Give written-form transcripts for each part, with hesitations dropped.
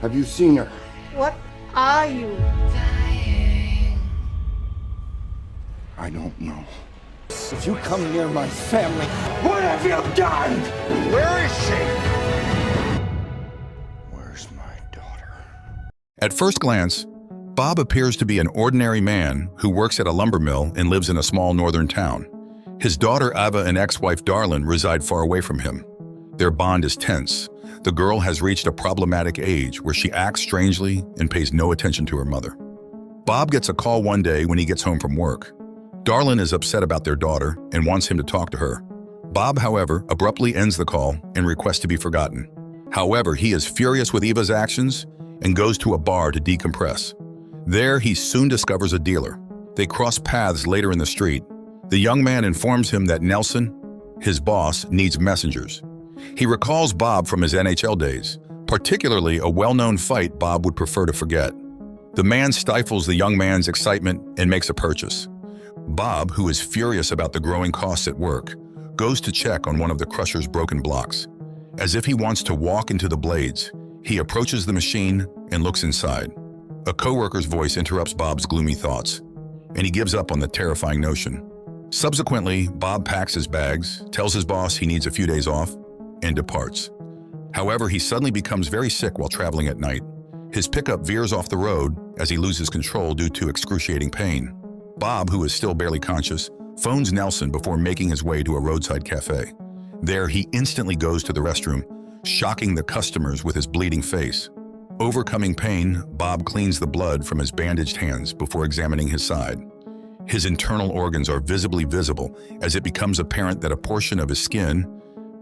Have you seen her? What are you? I don't know. If you come near my family, what have you done? Where is she? Where's my daughter? At first glance, Bob appears to be an ordinary man who works at a lumber mill and lives in a small northern town. His daughter Ava and ex-wife Darlene reside far away from him. Their bond is tense. The girl has reached a problematic age where she acts strangely and pays no attention to her mother. Bob gets a call one day when he gets home from work. Darlene is upset about their daughter and wants him to talk to her. Bob, however, abruptly ends the call and requests to be forgotten. However, he is furious with Eva's actions and goes to a bar to decompress. There, he soon discovers a dealer. They cross paths later in the street. The young man informs him that Nelson, his boss, needs messengers. He recalls Bob from his NHL days, particularly a well-known fight Bob would prefer to forget. The man stifles the young man's excitement and makes a purchase. Bob, who is furious about the growing costs at work, goes to check on one of the crusher's broken blocks. As if he wants to walk into the blades, he approaches the machine and looks inside. A coworker's voice interrupts Bob's gloomy thoughts, and he gives up on the terrifying notion. Subsequently, Bob packs his bags, tells his boss he needs a few days off, and departs. However, he suddenly becomes very sick while traveling at night. His pickup veers off the road as he loses control due to excruciating pain. Bob, who is still barely conscious, phones Nelson before making his way to a roadside cafe. There, he instantly goes to the restroom, shocking the customers with his bleeding face. Overcoming pain, Bob cleans the blood from his bandaged hands before examining his side. His internal organs are visibly visible as it becomes apparent that a portion of his skin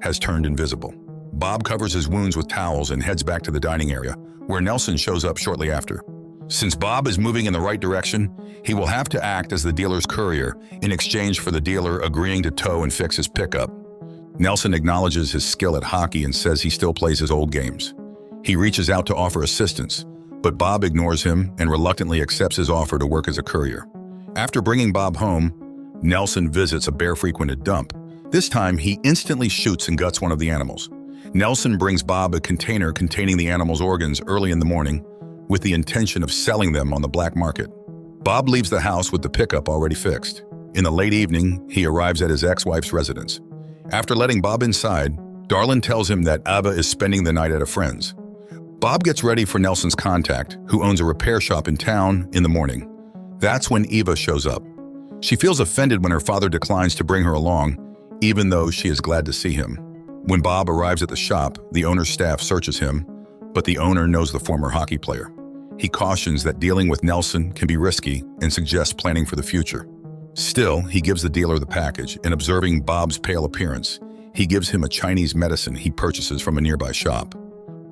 has turned invisible. Bob covers his wounds with towels and heads back to the dining area, where Nelson shows up shortly after. Since Bob is moving in the right direction, he will have to act as the dealer's courier in exchange for the dealer agreeing to tow and fix his pickup. Nelson acknowledges his skill at hockey and says he still plays his old games. He reaches out to offer assistance, but Bob ignores him and reluctantly accepts his offer to work as a courier. After bringing Bob home, Nelson visits a bear-frequented dump. This time, he instantly shoots and guts one of the animals. Nelson brings Bob a container containing the animal's organs early in the morning with the intention of selling them on the black market. Bob leaves the house with the pickup already fixed. In the late evening, he arrives at his ex-wife's residence. After letting Bob inside, Darlene tells him that Ava is spending the night at a friend's. Bob gets ready for Nelson's contact, who owns a repair shop in town, in the morning. That's when Eva shows up. She feels offended when her father declines to bring her along, even though she is glad to see him. When Bob arrives at the shop, the owner's staff searches him, but the owner knows the former hockey player. He cautions that dealing with Nelson can be risky and suggests planning for the future. Still, he gives the dealer the package, and observing Bob's pale appearance, he gives him a Chinese medicine he purchases from a nearby shop.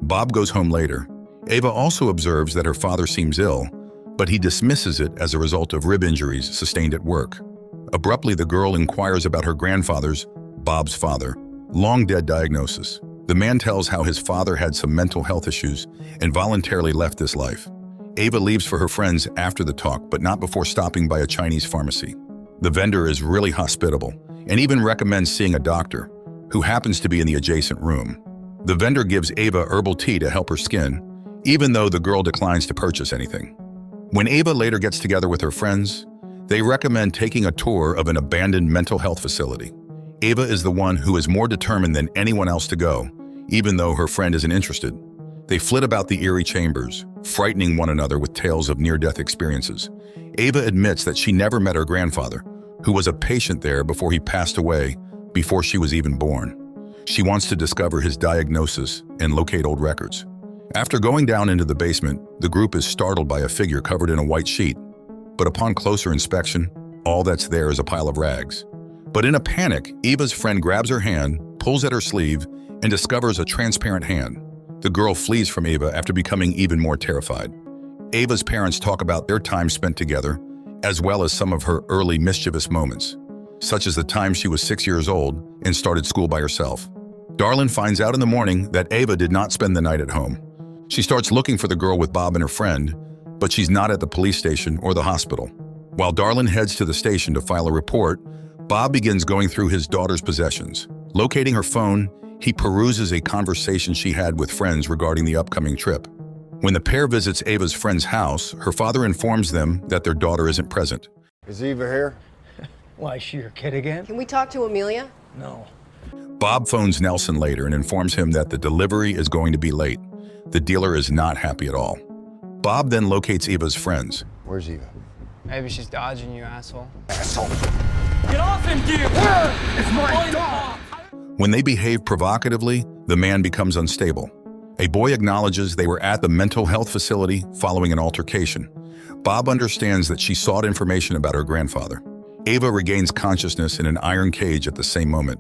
Bob goes home later. Ava also observes that her father seems ill, but he dismisses it as a result of rib injuries sustained at work. Abruptly, the girl inquires about her grandfather's, Bob's father, long-dead diagnosis. The man tells how his father had some mental health issues and voluntarily left this life. Ava leaves for her friends after the talk, but not before stopping by a Chinese pharmacy. The vendor is really hospitable and even recommends seeing a doctor, who happens to be in the adjacent room. The vendor gives Ava herbal tea to help her skin, even though the girl declines to purchase anything. When Ava later gets together with her friends, they recommend taking a tour of an abandoned mental health facility. Ava is the one who is more determined than anyone else to go, even though her friend isn't interested. They flit about the eerie chambers, frightening one another with tales of near-death experiences. Ava admits that she never met her grandfather, who was a patient there before he passed away before she was even born. She wants to discover his diagnosis and locate old records. After going down into the basement, the group is startled by a figure covered in a white sheet. But upon closer inspection, all that's there is a pile of rags. But in a panic, Eva's friend grabs her hand, pulls at her sleeve, and discovers a transparent hand. The girl flees from Ava after becoming even more terrified. Ava's parents talk about their time spent together, as well as some of her early mischievous moments, such as the time she was 6 years old and started school by herself. Darlene finds out in the morning that Ava did not spend the night at home. She starts looking for the girl with Bob and her friend, but she's not at the police station or the hospital. While Darlene heads to the station to file a report, Bob begins going through his daughter's possessions. Locating her phone, he peruses a conversation she had with friends regarding the upcoming trip. When the pair visits Ava's friend's house, her father informs them that their daughter isn't present. Is Eva here? Why, is she your kid again? Can we talk to Amelia? No. Bob phones Nelson later and informs him that the delivery is going to be late. The dealer is not happy at all. Bob then locates Eva's friends. Where's Eva? Maybe she's dodging you, asshole. Asshole! Get off him, dear! It's my dog! When they behave provocatively, the man becomes unstable. A boy acknowledges they were at the mental health facility following an altercation. Bob understands that she sought information about her grandfather. Ava regains consciousness in an iron cage at the same moment.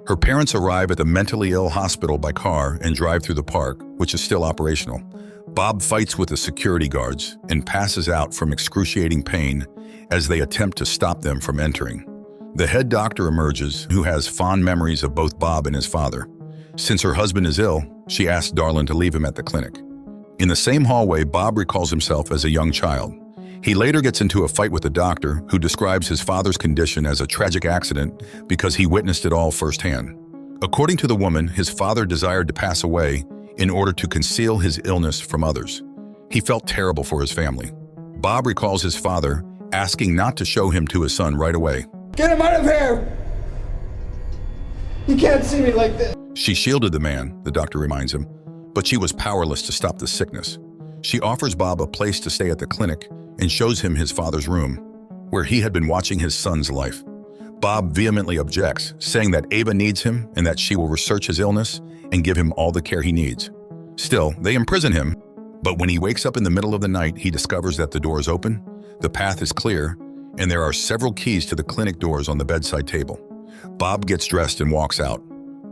Her parents arrive at the mentally ill hospital by car and drive through the park, which is still operational. Bob fights with the security guards and passes out from excruciating pain as they attempt to stop them from entering. The head doctor emerges, who has fond memories of both Bob and his father. Since her husband is ill, she asks Darlene to leave him at the clinic. In the same hallway, Bob recalls himself as a young child. He later gets into a fight with the doctor, who describes his father's condition as a tragic accident because he witnessed it all firsthand. According to the woman, his father desired to pass away in order to conceal his illness from others. He felt terrible for his family. Bob recalls his father asking not to show him to his son right away. Get him out of here! You can't see me like this! She shielded the man, the doctor reminds him, but she was powerless to stop the sickness. She offers Bob a place to stay at the clinic and shows him his father's room, where he had been watching his son's life. Bob vehemently objects, saying that Ava needs him and that she will research his illness and give him all the care he needs. Still, they imprison him, but when he wakes up in the middle of the night, he discovers that the door is open, the path is clear, and there are several keys to the clinic doors on the bedside table. Bob gets dressed and walks out.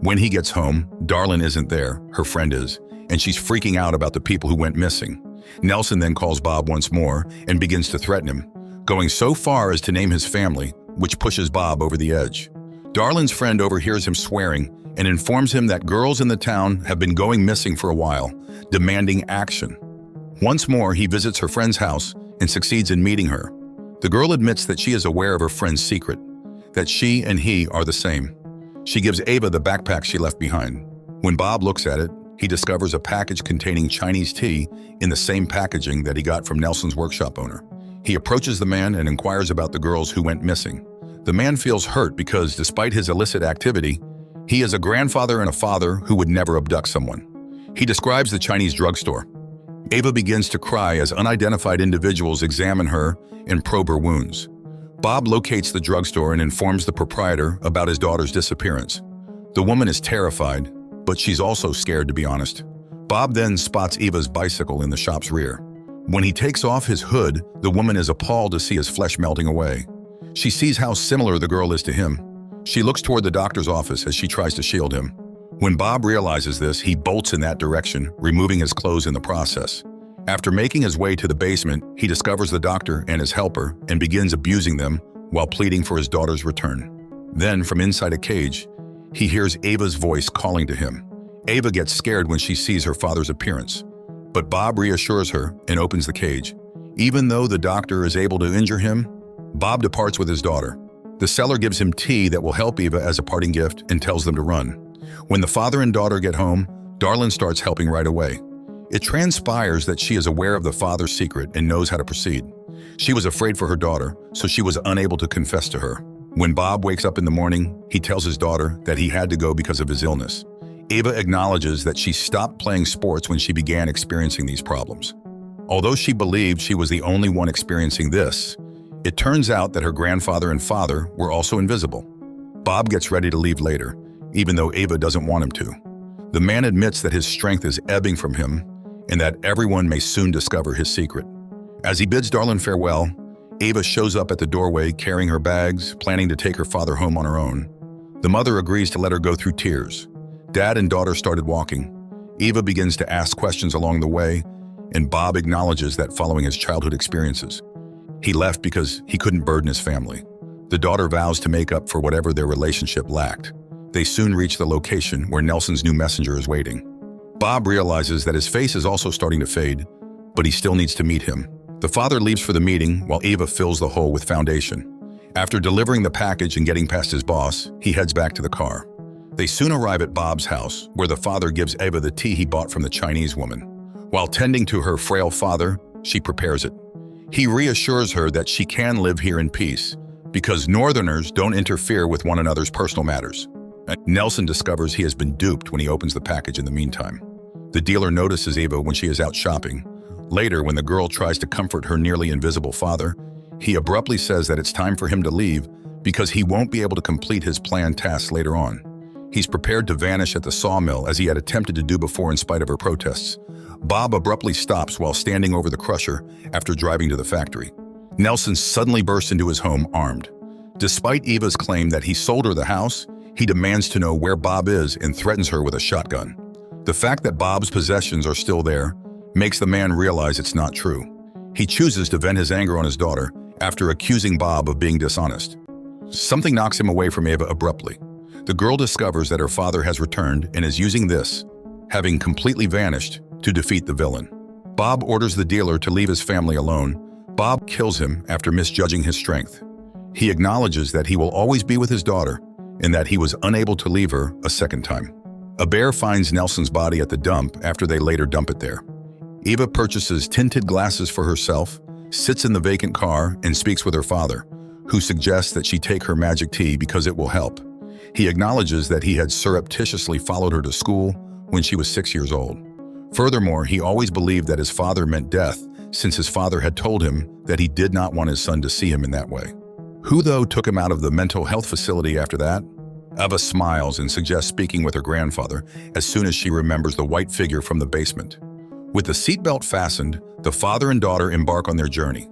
When he gets home, Darlene isn't there, her friend is, and she's freaking out about the people who went missing. Nelson then calls Bob once more and begins to threaten him, going so far as to name his family, which pushes Bob over the edge. Darlene's friend overhears him swearing and informs him that girls in the town have been going missing for a while, demanding action. Once more, he visits her friend's house and succeeds in meeting her. The girl admits that she is aware of her friend's secret, that she and he are the same. She gives Ava the backpack she left behind. When Bob looks at it, he discovers a package containing Chinese tea in the same packaging that he got from Nelson's workshop owner. He approaches the man and inquires about the girls who went missing. The man feels hurt because, despite his illicit activity, he is a grandfather and a father who would never abduct someone. He describes the Chinese drugstore. Ava begins to cry as unidentified individuals examine her and probe her wounds. Bob locates the drugstore and informs the proprietor about his daughter's disappearance. The woman is terrified, but she's also scared, to be honest. Bob then spots Eva's bicycle in the shop's rear. When he takes off his hood, the woman is appalled to see his flesh melting away. She sees how similar the girl is to him. She looks toward the doctor's office as she tries to shield him. When Bob realizes this, he bolts in that direction, removing his clothes in the process. After making his way to the basement, he discovers the doctor and his helper and begins abusing them while pleading for his daughter's return. Then, from inside a cage, he hears Ava's voice calling to him. Ava gets scared when she sees her father's appearance, but Bob reassures her and opens the cage. Even though the doctor is able to injure him, Bob departs with his daughter. The seller gives him tea that will help Eva as a parting gift and tells them to run. When the father and daughter get home, Darlene starts helping right away. It transpires that she is aware of the father's secret and knows how to proceed. She was afraid for her daughter, so she was unable to confess to her. When Bob wakes up in the morning, he tells his daughter that he had to go because of his illness. Ava acknowledges that she stopped playing sports when she began experiencing these problems. Although she believed she was the only one experiencing this, it turns out that her grandfather and father were also invisible. Bob gets ready to leave later, even though Ava doesn't want him to. The man admits that his strength is ebbing from him and that everyone may soon discover his secret. As he bids Darlene farewell, Ava shows up at the doorway carrying her bags, planning to take her father home on her own. The mother agrees to let her go through tears. Dad and daughter started walking. Eva begins to ask questions along the way, and Bob acknowledges that following his childhood experiences. He left because he couldn't burden his family. The daughter vows to make up for whatever their relationship lacked. They soon reach the location where Nelson's new messenger is waiting. Bob realizes that his face is also starting to fade, but he still needs to meet him. The father leaves for the meeting while Ava fills the hole with foundation. After delivering the package and getting past his boss, he heads back to the car. They soon arrive at Bob's house, where the father gives Ava the tea he bought from the Chinese woman. While tending to her frail father, she prepares it. He reassures her that she can live here in peace because Northerners don't interfere with one another's personal matters. Nelson discovers he has been duped when he opens the package in the meantime. The dealer notices Eva when she is out shopping. Later, when the girl tries to comfort her nearly invisible father, he abruptly says that it's time for him to leave because he won't be able to complete his planned tasks later on. He's prepared to vanish at the sawmill as he had attempted to do before in spite of her protests. Bob abruptly stops while standing over the crusher after driving to the factory. Nelson suddenly bursts into his home armed. Despite Eva's claim that he sold her the house, he demands to know where Bob is and threatens her with a shotgun. The fact that Bob's possessions are still there makes the man realize it's not true. He chooses to vent his anger on his daughter after accusing Bob of being dishonest. Something knocks him away from Eva abruptly. The girl discovers that her father has returned and is using this, having completely vanished, to defeat the villain. Bob orders the dealer to leave his family alone. Bob kills him after misjudging his strength. He acknowledges that he will always be with his daughter and that he was unable to leave her a second time. A bear finds Nelson's body at the dump after they later dump it there. Eva purchases tinted glasses for herself, sits in the vacant car, and speaks with her father, who suggests that she take her magic tea because it will help. He acknowledges that he had surreptitiously followed her to school when she was 6 years old. Furthermore, he always believed that his father meant death since his father had told him that he did not want his son to see him in that way. Who, though, took him out of the mental health facility after that? Eva smiles and suggests speaking with her grandfather as soon as she remembers the white figure from the basement. With the seatbelt fastened, the father and daughter embark on their journey.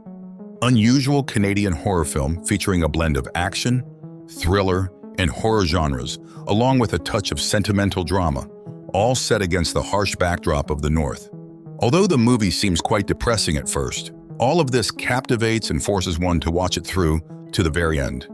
Unusual Canadian horror film featuring a blend of action, thriller, and horror genres, along with a touch of sentimental drama, all set against the harsh backdrop of the North. Although the movie seems quite depressing at first, all of this captivates and forces one to watch it through to the very end.